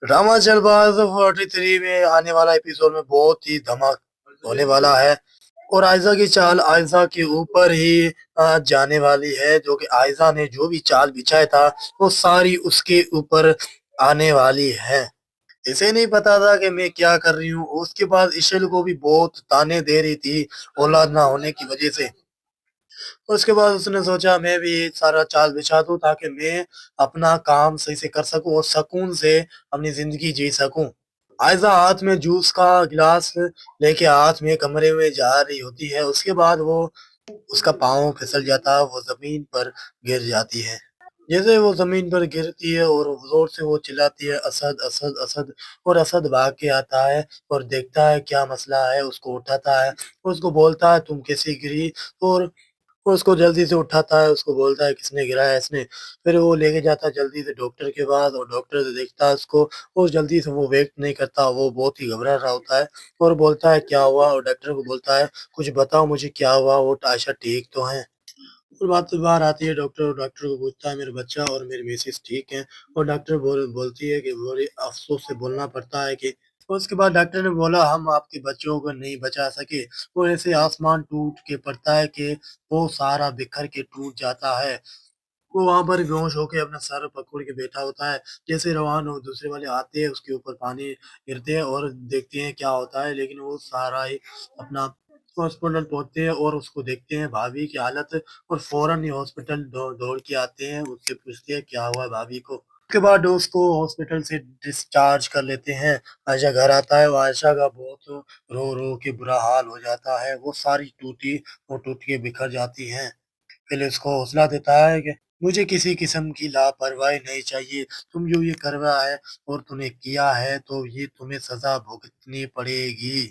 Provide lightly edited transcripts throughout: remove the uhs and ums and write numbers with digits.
Drama जलवाज 43 में आने वाला एपिसोड में बहुत ही धमाक होने वाला है। और आयजा की चाल आयजा के ऊपर ही जाने वाली है, जो कि आयजा ने जो भी चाल बिछाया था वो सारी उसके ऊपर आने वाली है। इसे नहीं पता था कि मैं क्या कर रही हूँ। उसके बाद इशल को भी बहुत ताने दे रही थी औलाद ना होने की वजह से। उसके बाद उसने सोचा मैं भी ये सारा चाल बिछा दूं ताकि मैं अपना काम सही से कर सकूं और सुकून से अपनी जिंदगी जी सकूं। आयजा हाथ में जूस का गिलास लेके हाथ में कमरे में जा रही होती है। उसके बाद वो उसका पाँव फिसल जाता है, वो जमीन पर गिर जाती है। जैसे वो जमीन पर गिरती है और जोर से वो चिल्लाती है, असद असद असद। और असद भाग के आता है और देखता है क्या मसला है, उसको उठाता है, उसको बोलता है तुम कैसे गिरी। और वो उसको जल्दी से उठाता है, उसको बोलता है किसने गिराया इसने। फिर वो लेके जाता है जल्दी से डॉक्टर के पास और डॉक्टर से देखता है उसको। और जल्दी से वो वेट नहीं करता, वो बहुत ही घबरा रहा होता है और बोलता है क्या हुआ। और डॉक्टर को बोलता है कुछ बताओ मुझे क्या हुआ, वो आयशा ठीक तो है। और बात तो बाहर आती है, डॉक्टर को पूछता है मेरा बच्चा और मेरी मिसेस ठीक है। और डॉक्टर बोलती है कि बड़े अफसोस से बोलना पड़ता है कि। और उसके बाद डॉक्टर ने बोला हम आपके बच्चों को नहीं बचा सके। वो ऐसे आसमान टूट के पड़ता है कि वो सारा बिखर के टूट जाता है। वो वहां पर बेहोश होके अपना सर पकड़ के बैठा होता है। जैसे रवान हो दूसरे वाले आते हैं, उसके ऊपर पानी गिरते हैं और देखते हैं क्या होता है, लेकिन वो सारा ही अपना हॉस्पिटल पहुंचते हैं और उसको देखते हैं भाभी की हालत। और फौरन ही हॉस्पिटल दौड़ के आते हैं, उससे पूछते हैं क्या हुआ है भाभी को। उसके बाद उसको हॉस्पिटल से डिस्चार्ज कर लेते हैं। आयशा घर आता है, वो आयशा का बहुत रो रो के बुरा हाल हो जाता है, वो सारी टूटी वो टूट के बिखर जाती हैं। फिर उसको हौसला देता है कि मुझे किसी किस्म की लापरवाही नहीं चाहिए। तुम जो ये कर रहा है और तूने किया है तो ये तुम्हें सजा भुगतनी पड़ेगी।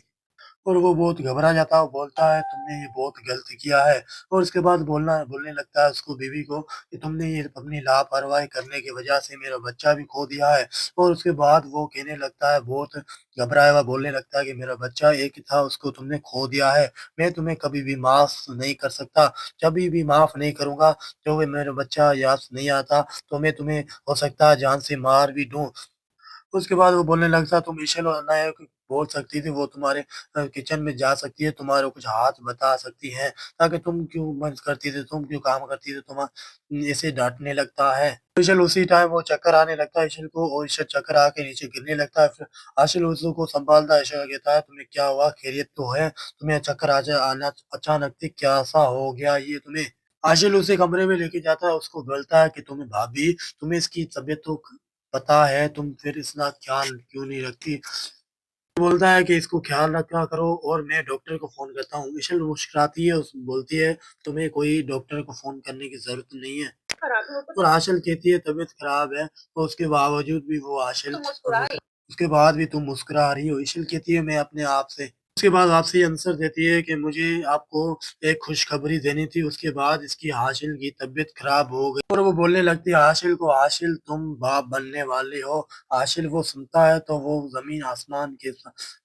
और वो बहुत घबरा जाता है, वो बोलता है तुमने ये बहुत गलत किया है। और उसके बाद बोलने लगता है उसको बीवी को कि तुमने ये अपनी लापरवाही करने की वजह से मेरा बच्चा भी खो दिया है। और उसके बाद वो कहने लगता है, बहुत घबराया हुआ बोलने लगता है कि मेरा बच्चा एक ही था, उसको तुमने खो दिया है। मैं तुम्हें कभी भी माफ नहीं कर सकता, कभी भी माफ नहीं करूंगा। जो भी मेरा बच्चा याद नहीं आता तो मैं तुम्हें हो सकता है जान से मार भी दूं। उसके बाद वो बोलने लगता तुम ईशल और अनाया बोल सकती थी, वो तुम्हारे किचन में जा सकती है, तुम्हारे कुछ हाथ बता सकती है, ताकि तुम क्यों बंद करती थी, तुम क्यों काम करती थी, तुम ऐसे डांटने लगता है। ईशल उसी टाइम वो चक्कर आने लगता है ईशल को, और ईशल चक्कर आके नीचे गिरने लगता है। फिर आशिल उसको संभालता है, ईशल कहता है तुम्हें क्या हुआ, खैरियत तो है, तुम्हें चक्कर आना अचानक से क्या सा हो गया ये तुम्हें। आशिल उसे कमरे में लेके जाता है, उसको बोलता है कि तुम्हें भाभी तुम्हें इसकी तबीयत तो पता है, तुम फिर इतना ख्याल क्यों नहीं रखती। बोलता है कि इसको ख्याल रखा करो और मैं डॉक्टर को फोन करता हूँ। मिशेल मुस्कुराती है, उस बोलती है तुम्हें कोई डॉक्टर को फोन करने की जरूरत नहीं है। और आशल कहती है तबीयत खराब है, तो उसके बावजूद भी वो आशल उसके बाद भी तुम मुस्कुरा रही हो। ईशल कहती है मैं अपने आप से। उसके बाद आपसे ये आंसर देती है कि मुझे आपको एक खुशखबरी देनी थी, उसके बाद इसकी हाशिल की तबीयत खराब हो गई। और वो बोलने लगती है हाशिल को, हाशिल तुम बाप बनने वाले हो। हाशिल वो सुनता है तो वो जमीन आसमान के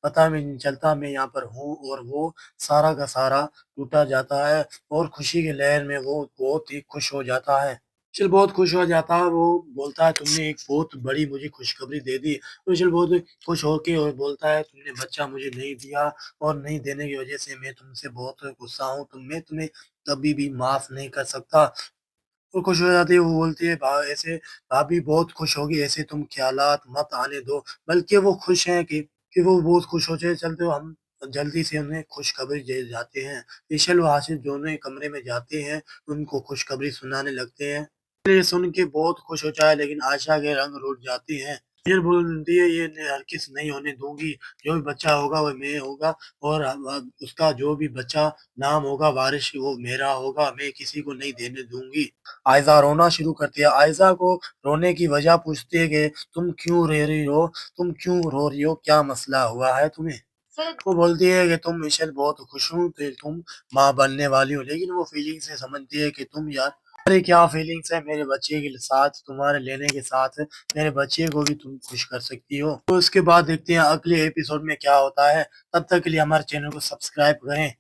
पता में नहीं चलता मैं यहाँ पर हूँ, और वो सारा का सारा टूटा जाता है। और खुशी के लहर में वो बहुत ही खुश हो जाता है। चल बहुत खुश हो जाता है, वो बोलता है तुमने एक बहुत बड़ी मुझे खुशखबरी दे दी। तो चल बहुत खुश होके और बोलता है तुमने बच्चा मुझे नहीं दिया, और नहीं देने की वजह से मैं तुमसे बहुत गुस्सा हूँ, मैं तुम्हें कभी भी माफ नहीं कर सकता। वो खुश हो जाती है, वो बोलती है ऐसे भाभी बहुत खुश होगी, ऐसे तुम ख्यालात मत आने दो। बल्कि वो खुश हैं कि वो बहुत खुश हो जाए। चलते हो हम जल्दी से उन्हें खुशखबरी दे जाते हैं। ईशल और हासिल दोनों ही कमरे में जाते हैं, उनको खुशखबरी सुनाने लगते हैं। ये सुन के बहुत खुश हो जाए, लेकिन आशा के रंग रुठ जाती हैं। फिर बोलती है ये हरगिज़ नहीं होने दूंगी, जो भी बच्चा होगा वो मैं होगा, और उसका जो भी बच्चा नाम होगा वारिस वो मेरा होगा, मैं किसी को नहीं देने दूंगी। आयजा रोना शुरू करती है। आयजा को रोने की वजह पूछती है कि तुम क्यों रो रही हो, तुम क्यों रो रही हो, क्या मसला हुआ है तुम्हें। वो बोलती है कि तुम मिशेल बहुत खुश हूँ कि तुम माँ बनने वाली हो, लेकिन वो फीलिंग से समझती है कि तुम यार अरे क्या फीलिंग्स है मेरे बच्चे के साथ, तुम्हारे लेने के साथ मेरे बच्चे को भी तुम खुश कर सकती हो। तो उसके बाद देखते हैं अगले एपिसोड में क्या होता है। तब तक के लिए हमारे चैनल को सब्सक्राइब करें।